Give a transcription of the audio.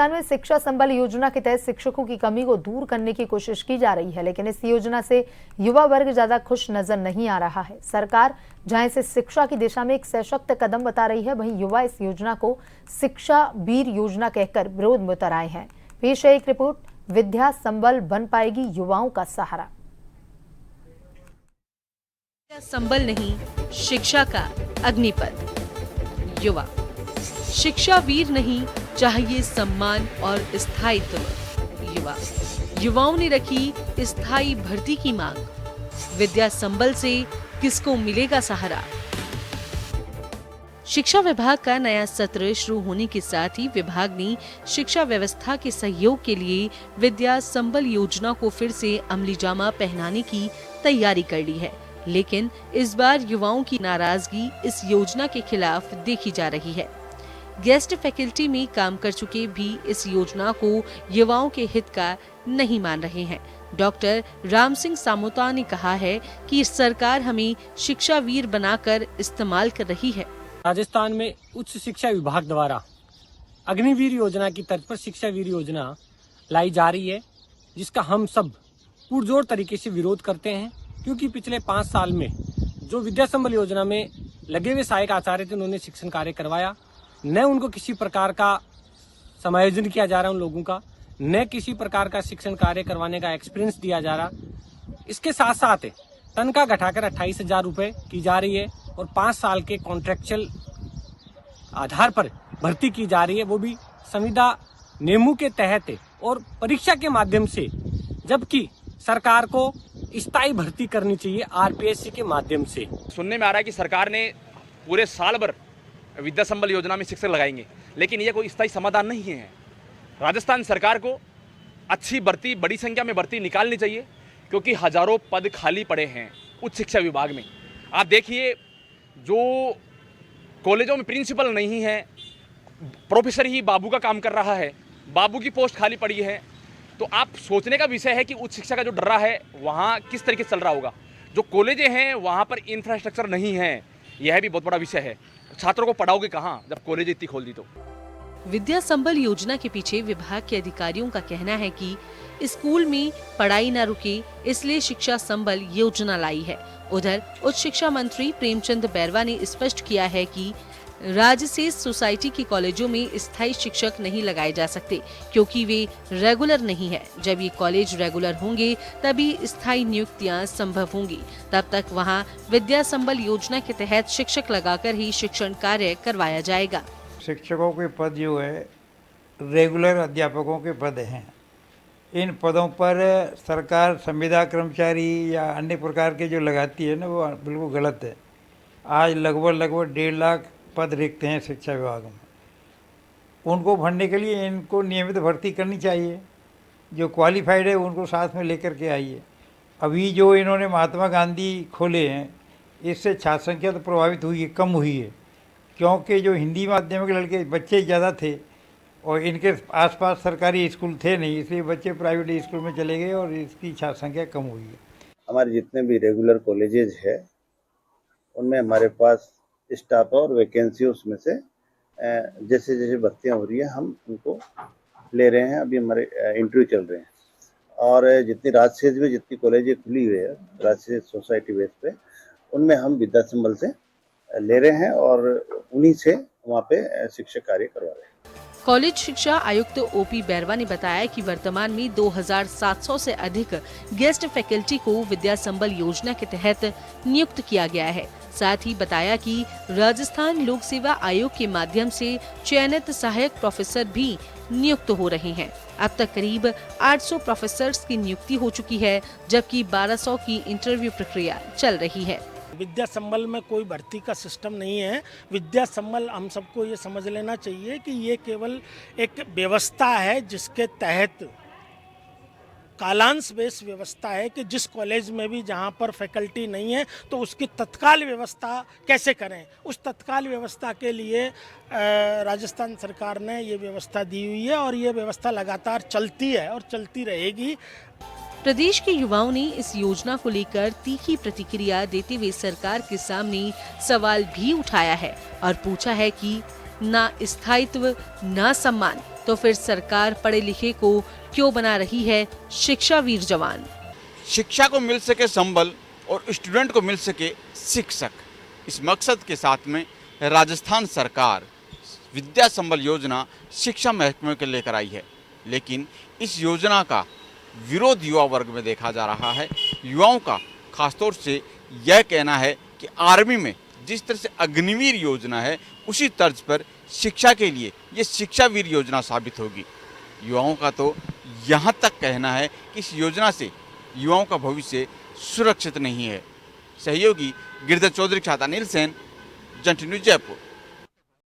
राजस्थान में शिक्षा संबल योजना के तहत शिक्षकों की कमी को दूर करने की कोशिश की जा रही है, लेकिन इस योजना से युवा वर्ग ज्यादा खुश नजर नहीं आ रहा है। सरकार जहां इसे शिक्षा की दिशा में एक सशक्त कदम बता रही है, वहीं युवा इस योजना को शिक्षा वीर योजना कहकर विरोध में उतर आए हैं। पेश है एक रिपोर्ट, विद्या संबल बन पाएगी युवाओं का सहारा। संबल नहीं, शिक्षा का अग्निपथ। युवा शिक्षा वीर नहीं, चाहिए सम्मान और स्थायित्व। युवाओं ने रखी स्थायी भर्ती की मांग। विद्या संबल से किसको मिलेगा सहारा? शिक्षा विभाग का नया सत्र शुरू होने के साथ ही विभाग ने शिक्षा व्यवस्था के सहयोग के लिए विद्या संबल योजना को फिर से अमली जामा पहनाने की तैयारी कर ली है, लेकिन इस बार युवाओं की नाराजगी इस योजना के खिलाफ देखी जा रही है। गेस्ट फैकल्टी में काम कर चुके भी इस योजना को युवाओं के हित का नहीं मान रहे हैं। डॉक्टर राम सिंह सामोता ने कहा है कि सरकार हमें शिक्षा वीर बनाकर इस्तेमाल कर रही है। राजस्थान में उच्च शिक्षा विभाग द्वारा अग्निवीर योजना की तर्ज पर शिक्षा वीर योजना लाई जा रही है, जिसका हम सब पुरजोर तरीके से विरोध करते हैं, क्योंकि पिछले 5 साल में जो विद्या संबल योजना में लगे हुए सहायक आचार्य थे, उन्होंने शिक्षण कार्य करवाया, न उनको किसी प्रकार का समायोजन किया जा रहा उन लोगों का, न किसी प्रकार का शिक्षण कार्य करवाने का एक्सपीरियंस दिया जा रहा। इसके साथ साथ तनख्वाह घटाकर 28,000 रुपए की जा रही है और 5 साल के कॉन्ट्रेक्चुअल आधार पर भर्ती की जा रही है, वो भी संविदा नियमों के तहत और परीक्षा के माध्यम से, जबकि सरकार को स्थायी भर्ती करनी चाहिए आरपीएससी के माध्यम से। सुनने में आ रहा है कि सरकार ने पूरे साल भर विद्या संबल योजना में शिक्षक लगाएंगे, लेकिन यह कोई स्थायी समाधान नहीं है। राजस्थान सरकार को अच्छी भर्ती, बड़ी संख्या में भर्ती निकालनी चाहिए, क्योंकि हजारों पद खाली पड़े हैं उच्च शिक्षा विभाग में। आप देखिए, जो कॉलेजों में प्रिंसिपल नहीं है, प्रोफेसर ही बाबू का काम कर रहा है, बाबू की पोस्ट खाली पड़ी है। तो आप सोचने का विषय है कि उच्च शिक्षा का जो डर्रा है वहाँ किस तरीके से चल रहा होगा। जो कॉलेजें हैं वहाँ पर इंफ्रास्ट्रक्चर नहीं है, यह भी बहुत बड़ा विषय है। छात्रों को पढ़ाओगे कहाँ जब कॉलेज इतनी खोल दी तो। विद्या संबल योजना के पीछे विभाग के अधिकारियों का कहना है कि स्कूल में पढ़ाई न रुके, इसलिए शिक्षा संबल योजना लाई है। उधर उच्च शिक्षा मंत्री प्रेमचंद बैरवा ने स्पष्ट किया है कि राज्य से सोसाइटी के कॉलेजों में स्थायी शिक्षक नहीं लगाए जा सकते, क्योंकि वे रेगुलर नहीं है। जब ये कॉलेज रेगुलर होंगे तभी स्थायी नियुक्तियां संभव होंगी। तब तक वहां विद्या संबल योजना के तहत शिक्षक लगाकर ही शिक्षण कार्य करवाया जाएगा। शिक्षकों के पद जो है रेगुलर अध्यापकों के पद हैं। इन पदों पर सरकार संविदा कर्मचारी या अन्य प्रकार के जो लगाती है ना, वो बिल्कुल गलत है। आज लगभग 1.5 लाख पद रिक्त हैं शिक्षा विभाग में। उनको भरने के लिए इनको नियमित भर्ती करनी चाहिए। जो क्वालिफाइड है उनको साथ में लेकर के आइए। अभी जो इन्होंने महात्मा गांधी खोले हैं, इससे छात्र संख्या तो प्रभावित हुई है, कम हुई है, क्योंकि जो हिंदी माध्यम के लड़के बच्चे ज़्यादा थे और इनके आसपास सरकारी स्कूल थे नहीं, इसलिए बच्चे प्राइवेट स्कूल में चले गए और इसकी छात्र संख्या कम हुई है। हमारे जितने भी रेगुलर कॉलेजेज है उनमें हमारे पास स्टाफ और वैकेंसी उसमें से जैसे जैसे भर्तियाँ हो रही है हम उनको ले रहे हैं। अभी हमारे इंटरव्यू चल रहे हैं और जितनी राजशेष में जितनी कॉलेजें खुली हुई है राजशेष सोसाइटी बेस पे, उनमें हम विद्या संबल से ले रहे हैं और उन्हीं से वहाँ पे शिक्षक कार्य करवा रहे हैं। कॉलेज शिक्षा आयुक्त ओपी बैरवा ने बताया कि वर्तमान में 2700 से अधिक गेस्ट फैकल्टी को विद्या संबल योजना के तहत नियुक्त किया गया है। साथ ही बताया कि राजस्थान लोक सेवा आयोग के माध्यम से चयनित सहायक प्रोफेसर भी नियुक्त हो रहे हैं। अब तक करीब 800 प्रोफेसर्स की नियुक्ति हो चुकी है, जबकि 1200 की इंटरव्यू प्रक्रिया चल रही है। विद्या संबल में कोई भर्ती का सिस्टम नहीं है। विद्या संबल हम सबको ये समझ लेना चाहिए कि ये केवल एक व्यवस्था है, जिसके तहत कालांश बेस व्यवस्था है कि जिस कॉलेज में भी जहाँ पर फैकल्टी नहीं है तो उसकी तत्काल व्यवस्था कैसे करें। उस तत्काल व्यवस्था के लिए राजस्थान सरकार ने ये व्यवस्था दी हुई है और ये व्यवस्था लगातार चलती है और चलती रहेगी। प्रदेश के युवाओं ने इस योजना को लेकर तीखी प्रतिक्रिया देते हुए सरकार के सामने सवाल भी उठाया है और पूछा है कि ना स्थायित्व ना सम्मान, तो फिर सरकार पढ़े लिखे को क्यों बना रही है शिक्षा वीर जवान? शिक्षा को मिल सके संबल और स्टूडेंट को मिल सके शिक्षक, इस मकसद के साथ में राजस्थान सरकार विद्या संबल योजना शिक्षा महकमे के लेकर आई है। लेकिन इस योजना का विरोध युवा वर्ग में देखा जा रहा है। युवाओं का खासतौर से यह कहना है कि आर्मी में जिस तरह से अग्निवीर योजना है उसी तर्ज पर शिक्षा के लिए ये शिक्षा वीर योजना साबित होगी। युवाओं का तो यहाँ तक कहना है कि इस योजना से युवाओं का भविष्य सुरक्षित नहीं है। सहयोगी गिरधर चौधरी के साथ अनिल सेन, जन टी न्यूज़ जयपुर।